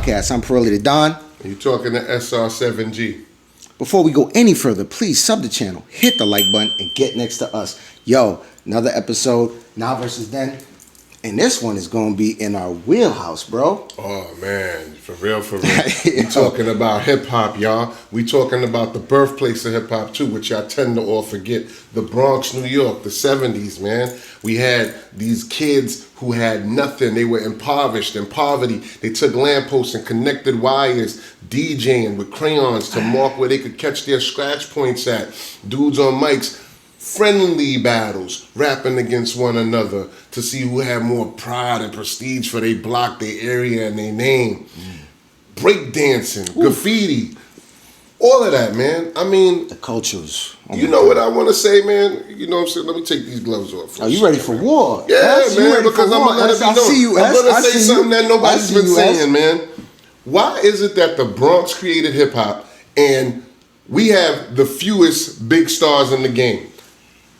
Podcast. I'm Pearly the Don. You're talking to SR7G. Before we go any further, please sub the channel, hit the like button, and get next to us. Yo, another episode, Now versus Then. And this one is going to be in our wheelhouse, bro. Oh, man. For real, for real. We talking about hip-hop, y'all. We talking about the birthplace of hip-hop, too, which y'all tend to all forget. The Bronx, New York, the 70s, man. We had these kids who had nothing. They were impoverished, in poverty. They took lampposts and connected wires, DJing with crayons to mark where they could catch their scratch points at. Dudes on mics. Friendly battles, rapping against one another to see who had more pride and prestige for their block, their area, and their name. Breakdancing, graffiti, all of that, man. I mean, the cultures. You know what I want to say, man? You know what I'm saying? Let me take these gloves off. Are you ready for war? Yeah, man, because I'm going to say something that nobody's been saying, man. Why is it that the Bronx created hip-hop and we have the fewest big stars in the game?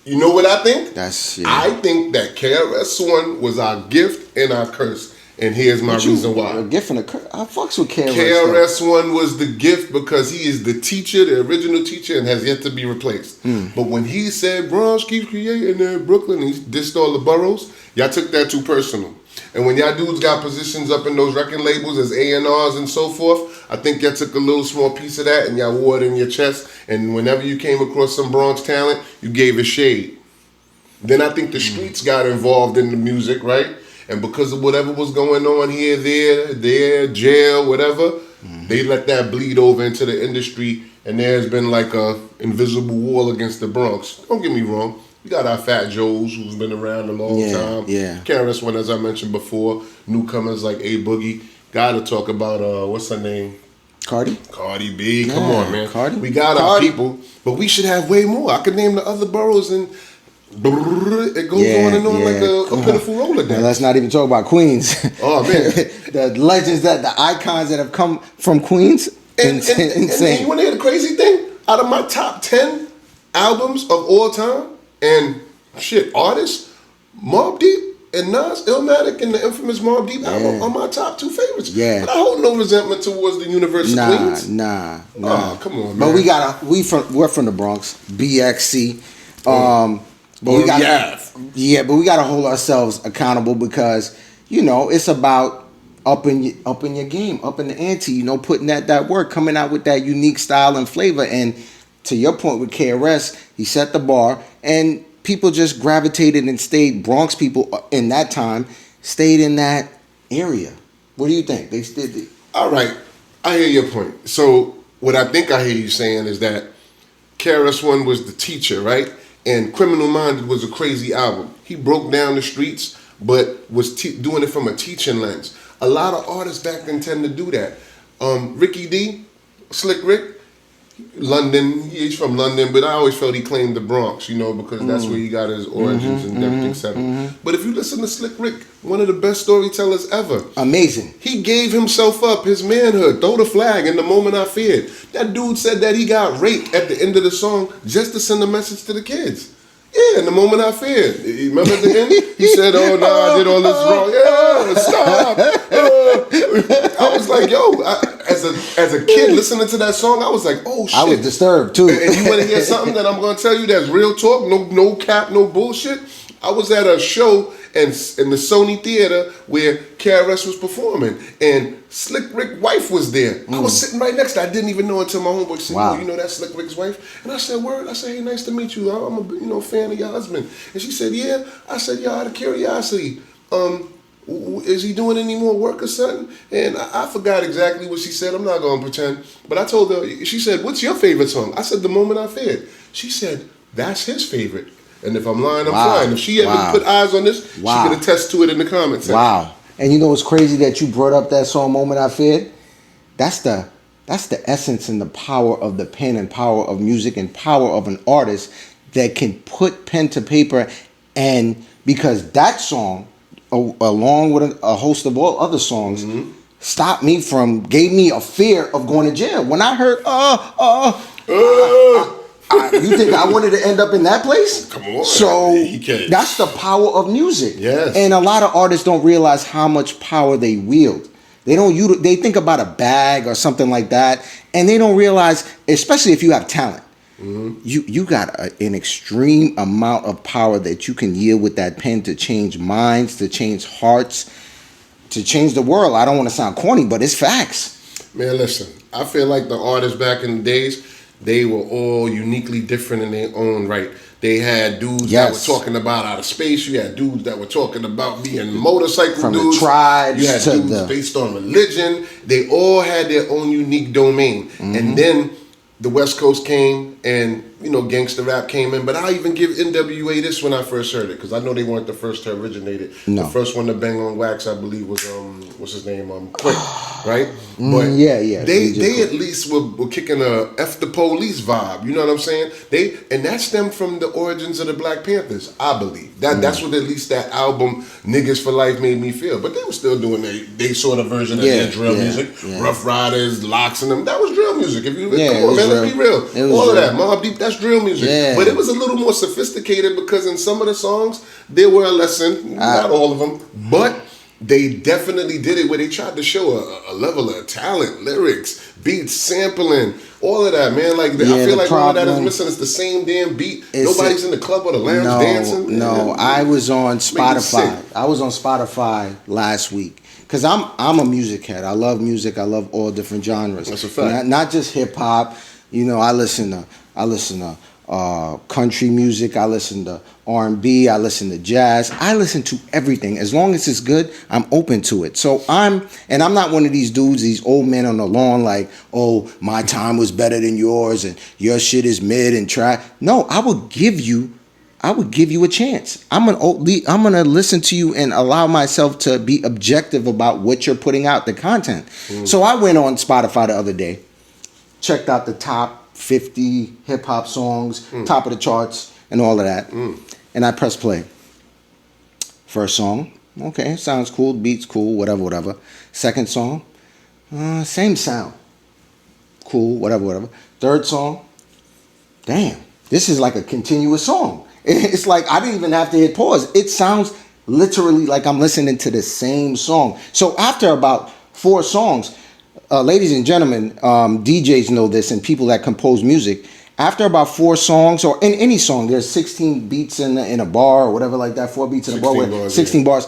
You know what I think? I think that KRS-One was our gift and our curse. And here's my reason why. A gift and a curse? I fucks with KRS. KRS-One was the gift because he is the teacher, the original teacher, and has yet to be replaced. But when he said Bronx keeps creating there in Brooklyn, and he dissed all the boroughs, y'all took that too personal. And when y'all dudes got positions up in those record labels as A&Rs and so forth, I think y'all took a little small piece of that and y'all wore it in your chest. And whenever you came across some Bronx talent, you gave it shade. Then I think the streets got involved in the music, right? And because of whatever was going on here, there, jail, whatever, they let that bleed over into the industry. And there's been like a invisible wall against the Bronx. Don't get me wrong. We got our Fat Joes, who's been around a long time. Yeah. KRS-One, as I mentioned before. Newcomers like A Boogie. Gotta talk about, what's her name? Cardi B. Come on, man. Cardi. We got our people, but we should have way more. I could name the other boroughs and it goes on and on like a pitiful roller down. Let's not even talk about Queens. Oh, man. The legends, the icons that have come from Queens. Insane. And you want to hear the crazy thing? Out of my top 10 albums of all time, and artists, Mobb Deep and Nas, Illmatic and the infamous Mobb Deep album are my top 2 favorites. Yeah. But I hold no resentment towards the Universe of Queens. Nah. Oh, come on, man. But we're from the Bronx, BXC. But we gotta hold ourselves accountable because, it's about upping your game, upping the ante, putting that work, coming out with that unique style and flavor. And to your point with KRS, he set the bar and people just gravitated and stayed. Bronx people in that time stayed in that area. What do you think? They stayed. All right, I hear your point. So what I think I hear you saying is that KRS-One was the teacher, right? And Criminal Minded was a crazy album. He broke down the streets, but was doing it from a teaching lens. A lot of artists back then tend to do that. Ricky D, Slick Rick, London, he's from London, but I always felt he claimed the Bronx, because that's where he got his origins and everything settled. But if you listen to Slick Rick, one of the best storytellers ever. Amazing. He gave himself up, his manhood, throw the flag in the moment I feared. That dude said that he got raped at the end of the song just to send a message to the kids. Yeah, in the moment I feared. Remember at the end? He said, oh, no, I did all this wrong. Yeah, stop. I was like, yo, as a kid listening to that song, I was like, oh, shit. I was disturbed, too. And you want to hear something that I'm going to tell you that's real talk, no cap, no bullshit? I was at a show in the Sony Theater where KRS was performing, and Slick Rick's wife was there. I was sitting right next to her. I didn't even know until my homeboy said, "Oh, you know that's Slick Rick's wife?" And I said, "Word." I said, "Hey, nice to meet you. I'm a fan of your husband." And she said, "Yeah." I said, "Yeah, out of curiosity, is he doing any more work or something?" And I forgot exactly what she said. I'm not going to pretend. But I told her, she said, "What's your favorite song?" I said, "The Moment I Feared." She said, "That's his favorite." And if I'm lying, I'm flying. If she ever put eyes on this, she can attest to it in the comments section. Wow. And you know what's crazy that you brought up that song, Moment I Feared? That's the essence and the power of the pen and power of music and power of an artist that can put pen to paper. And because that song, along with a host of all other songs, gave me a fear of going to jail. When I heard, you think I wanted to end up in that place? Come on. So that's the power of music. Yes. And a lot of artists don't realize how much power they wield. They think about a bag or something like that, and they don't realize, especially if you have talent, you got an extreme amount of power that you can yield with that pen to change minds, to change hearts, to change the world. I don't want to sound corny, but it's facts. Man, listen, I feel like the artists back in the days, they were all uniquely different in their own right. They had dudes that were talking about outer space. You had dudes that were talking about being motorcycle From dudes. the tribes. You had dudes based on religion. They all had their own unique domain. And then the West Coast came and, gangster rap came in. But I'll even give NWA this when I first heard it, because I know they weren't the first to originate it. No. The first one to bang on wax, I believe, was, what's his name? Quick, right? But yeah. They at least were kicking a F the police vibe. You know what I'm saying? And that stemmed from the origins of the Black Panthers, I believe. That's what at least that album, Niggas for Life, made me feel. But they were still doing they sort of version of their drill music. Yeah. Rough Riders, Locks, and them. That was drill music. If you come on, man, let's be real. All of that. Mobb Deep, that's drill music. Yeah. But it was a little more sophisticated because in some of the songs, there were a lesson. Not all of them. But they definitely did it where they tried to show a level of talent, lyrics, beats, sampling, all of that, man. Like I feel like all of that is missing. It's the same damn beat. Nobody's in the club or the lounge dancing. No, I was on Spotify. I was on Spotify last week because I'm a music head. I love music. I love all different genres. That's a fact. Not just hip hop. I listen to country music. I listen to R&B. I listen to jazz. I listen to everything. As long as it's good, I'm open to it. So I'm not one of these dudes, these old men on the lawn like, oh, my time was better than yours and your shit is mid and trash. No, I would give you a chance. I'm gonna listen to you and allow myself to be objective about what you're putting out, the content. So I went on Spotify the other day, checked out the top 50 hip hop songs, top of the charts, and all of that. And I press play. First song, okay, sounds cool, beats cool, whatever. Second song, same sound, cool, whatever. Third song, damn, this is like a continuous song. It's like I didn't even have to hit pause. It sounds literally like I'm listening to the same song. So after about 4 songs, ladies and gentlemen, DJs know this and people that compose music. After about 4 songs, or in any song, there's 16 beats in a bar or whatever like that. 4 beats in a bar, 16 bars,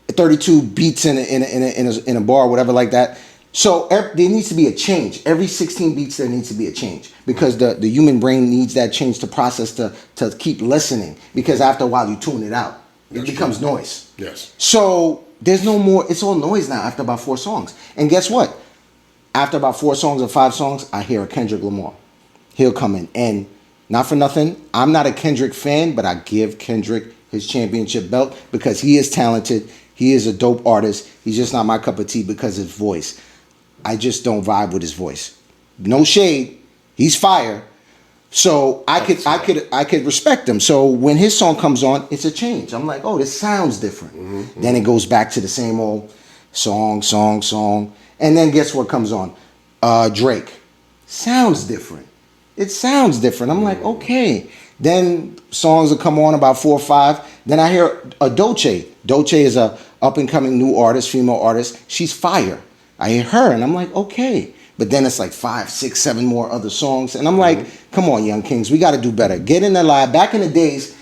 32 beats in a bar, whatever like that. So there needs to be a change. Every 16 beats, there needs to be a change because the human brain needs that change to process to keep listening. Because after a while, you tune it out. It becomes noise. Yes. So there's no more. It's all noise now after about 4 songs. And guess what? After about 4 songs or 5 songs, I hear a Kendrick Lamar. He'll come in. And not for nothing, I'm not a Kendrick fan, but I give Kendrick his championship belt because he is talented. He is a dope artist. He's just not my cup of tea because of his voice. I just don't vibe with his voice. No shade. He's fire. So I could respect him. So when his song comes on, it's a change. I'm like, oh, this sounds different. Then it goes back to the same old song. And then guess what comes on? Drake. Sounds different. It sounds different. I'm like, okay. Then songs will come on about 4 or 5. Then I hear a Dolce. Dolce is a up and coming new artist, female artist. She's fire. I hear her and I'm like, okay. But then it's like 5, 6, 7 more other songs. And I'm like, come on, Young Kings, we got to do better. Get in the live. Back in the days,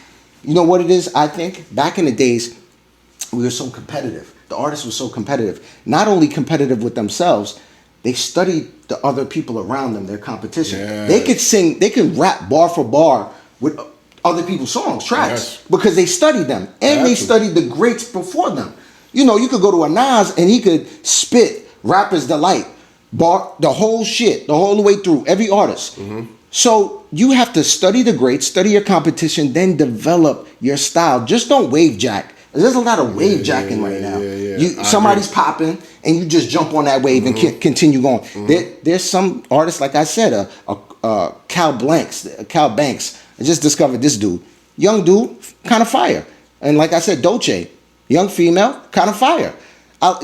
you know what it is, I think? Back in the days, we were so competitive. The artists were so competitive. Not only competitive with themselves, they studied the other people around them, their competition. Yes. They could sing, they could rap bar for bar with other people's songs, tracks, because they studied them. And they studied the greats before them. You know, you could go to a Nas and he could spit Rapper's Delight, bar, the whole shit, the whole way through, every artist. So you have to study the greats, study your competition, then develop your style. Just don't wave jack. There's a lot of wave jacking right now. Somebody's popping and you just jump on that wave and continue going. There's some artists, like I said, Cal Banks. I just discovered this dude. Young dude, kind of fire. And like I said, Dolce, young female, kind of fire.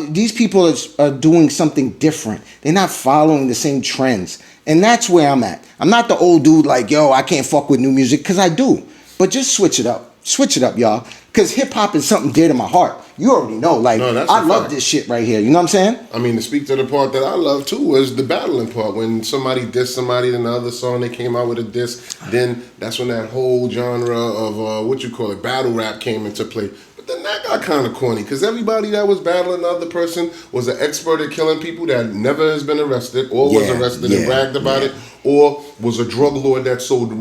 These people are doing something different. They're not following the same trends. And that's where I'm at. I'm not the old dude like, yo, I can't fuck with new music, because I do. But just switch it up. Switch it up, y'all. Because hip-hop is something dear to my heart. you already know. Like, No, that's I a love fact. this shit right here. You know what I'm saying? I mean, to speak to the part that I love too was the battling part. When somebody dissed somebody in the other song, they came out with a diss. Then that's when that whole genre of battle rap came into play. But then that got kind of corny because everybody that was battling the other person was an expert at killing people that never has been arrested or was arrested and bragged about it, or was a drug lord that sold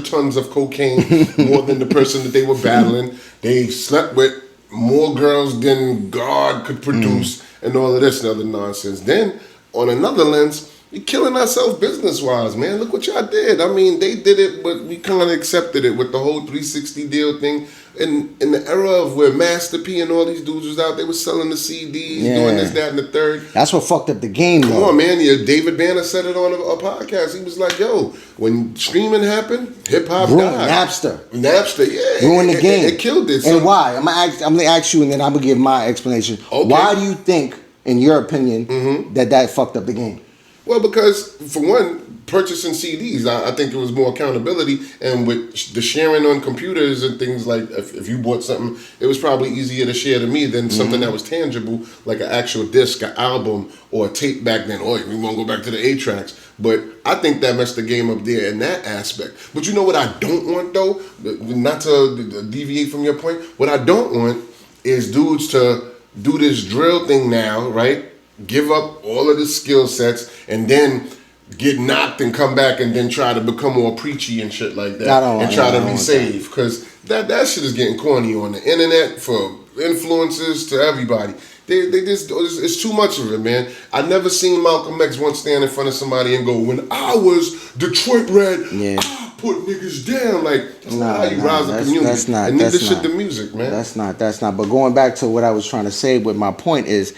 tons of cocaine more than the person that they were battling. They slept with more girls than God could produce, and all of this and other nonsense. Then, on another lens, we're killing ourselves business-wise, man. Look what y'all did. I mean, they did it, but we kind of accepted it with the whole 360 deal thing. In the era of where Master P and all these dudes was out, they were selling the CDs, doing this, that, and the third. That's what fucked up the game, Come though. on, man. Yeah, David Banner said it on a podcast. He was like, yo, when streaming happened, hip-hop died. Napster, yeah. Ruined the game. It killed it. And why? I'm gonna ask you, and then I'm gonna give my explanation. Okay. Why do you think, in your opinion, that fucked up the game? Well, because for one, purchasing CDs, I think it was more accountability, and with the sharing on computers and things like, if you bought something, it was probably easier to share to me than something that was tangible, like an actual disc, an album, or a tape back then. Oh, we won't go back to the 8-tracks. But I think that messed the game up there in that aspect. But you know what I don't want, though? Not to deviate from your point, what I don't want is dudes to do this drill thing now, right? Give up all of the skill sets and then get knocked and come back and then try to become more preachy and shit like that and try to resave, because that shit is getting corny on the internet for influencers to everybody. They just, it's too much of it, man. I never seen Malcolm X once stand in front of somebody and go, when I was Detroit Red, I put niggas down. Like, that's not how you rise a community. That's not. And neither should the music, man. That's not. But going back to what I was trying to say with my point is,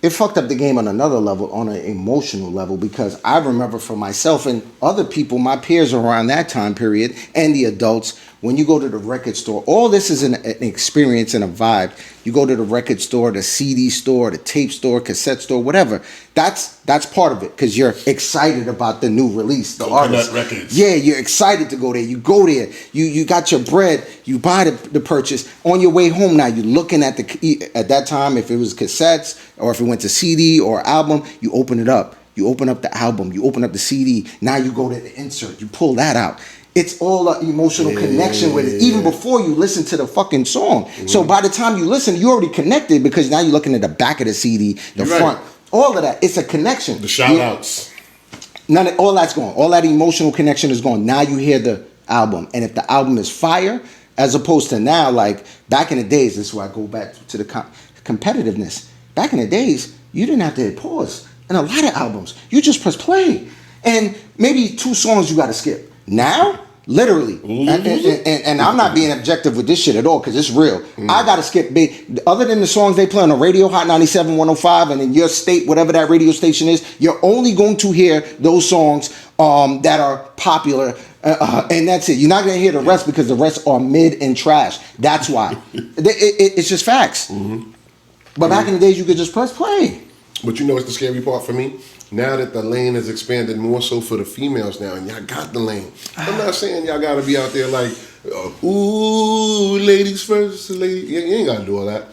it fucked up the game on another level, on an emotional level, because I remember for myself and other people, my peers around that time period, and the adults, when you go to the record store, all this is an experience and a vibe. You go to the record store, the CD store, the tape store, cassette store, whatever. That's part of it, because you're excited about the new release, the artist. Records. Yeah, you're excited to go there. You go there. You got your bread. You buy the purchase. On your way home now, you're looking at that time, if it was cassettes or if it went to CD or album, you open it up. You open up the album. You open up the CD. Now you go to the insert. You pull that out. It's all an emotional connection with it, even before you listen to the fucking song. So by the time you listen, you already connected, because now you're looking at the back of the CD, the front, all of that. It's a connection. The shout outs. All that's gone. All that emotional connection is gone. Now you hear the album. And if the album is fire, as opposed to now, like back in the days, this is where I go back to the competitiveness. Back in the days, you didn't have to hit pause. And a lot of albums, you just press play. And maybe 2 songs you got to skip. Now, literally, and I'm not being objective with this shit at all, because it's real. I gotta skip, other than the songs they play on the radio, Hot 97, 105, and in your state, whatever that radio station is, you're only going to hear those songs that are popular, and that's it. You're not gonna hear the rest, because the rest are mid and trash. That's why. It's just facts. But back in the days, you could just press play. But you know what's the scary part for me? Now that the lane has expanded more so for the females now, and y'all got the lane. I'm not saying y'all got to be out there like, ooh, ladies first, lady. You ain't got to do all that.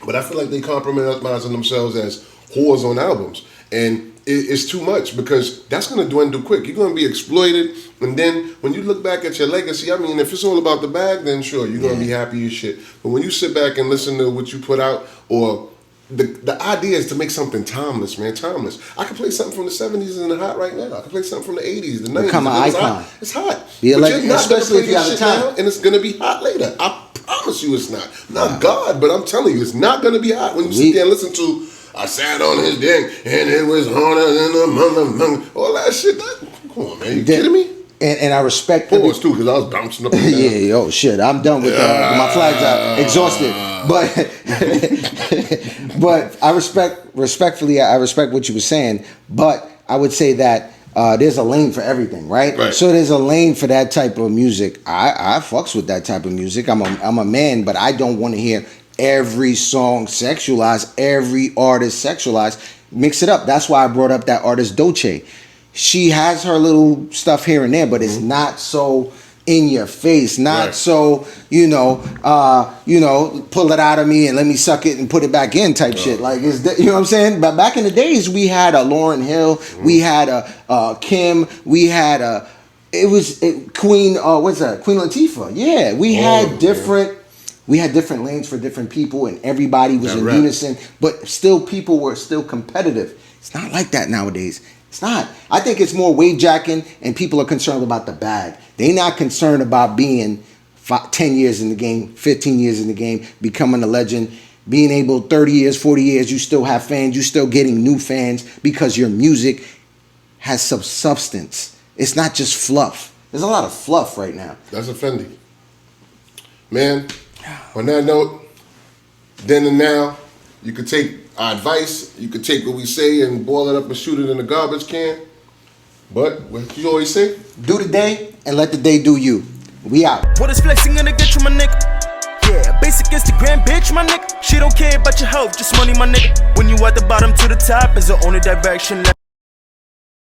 But I feel like they compromising themselves as whores on albums. And it's too much, because that's going to dwindle quick. You're going to be exploited. And then when you look back at your legacy, I mean, if it's all about the bag, then sure, you're going to be happy as shit. But when you sit back and listen to what you put out, or the idea is to make something timeless, man. Timeless. I can play something from the 70s and hot right now. I can play something from the 80s, the 90s. Become an icon. It's hot. Be but you're not going to play if you have the shit time. now, and it's going to be hot later. I promise you it's not. Not God, but I'm telling you, it's not going to be hot when you sit there and listen to, I sat on his dick, and it was harder than a mother. All that shit. Come on, man. You kidding me? And I respect pause too, because I was bouncing up and down. Yeah, oh shit, I'm done with my flags out, exhausted. But I respectfully, I respect what you were saying. But I would say that there's a lane for everything, right? So there's a lane for that type of music. I fucks with that type of music. I'm a man, but I don't want to hear every song sexualized, every artist sexualized. Mix it up. That's why I brought up that artist Doechii. She has her little stuff here and there, but it's not so in your face, not Right. so pull it out of me and let me suck it and put it back in type shit. Like, you know what I'm saying? But back in the days, we had a Lauryn Hill, we had a Kim, we had Queen. What's that? Queen Latifah. Yeah, we had different. We had different lanes for different people, and everybody was in unison. But still, people were still competitive. It's not like that nowadays. It's not. I think it's more weight jacking, and people are concerned about the bag. They're not concerned about being 10 years in the game, 15 years in the game, becoming a legend, being able 30 years, 40 years, you still have fans, you still getting new fans because your music has some substance. It's not just fluff. There's a lot of fluff right now. That's offending. Man, on that note, then and now, you could take our advice, you could take what we say and boil it up and shoot it in a garbage can. But what you always say? Do the day and let the day do you. We out. What is flexing gonna get you, my nigga? Yeah, basic Instagram bitch, my nigga. She don't care about your health, just money, my nigga. When you at the bottom to the top is the only direction.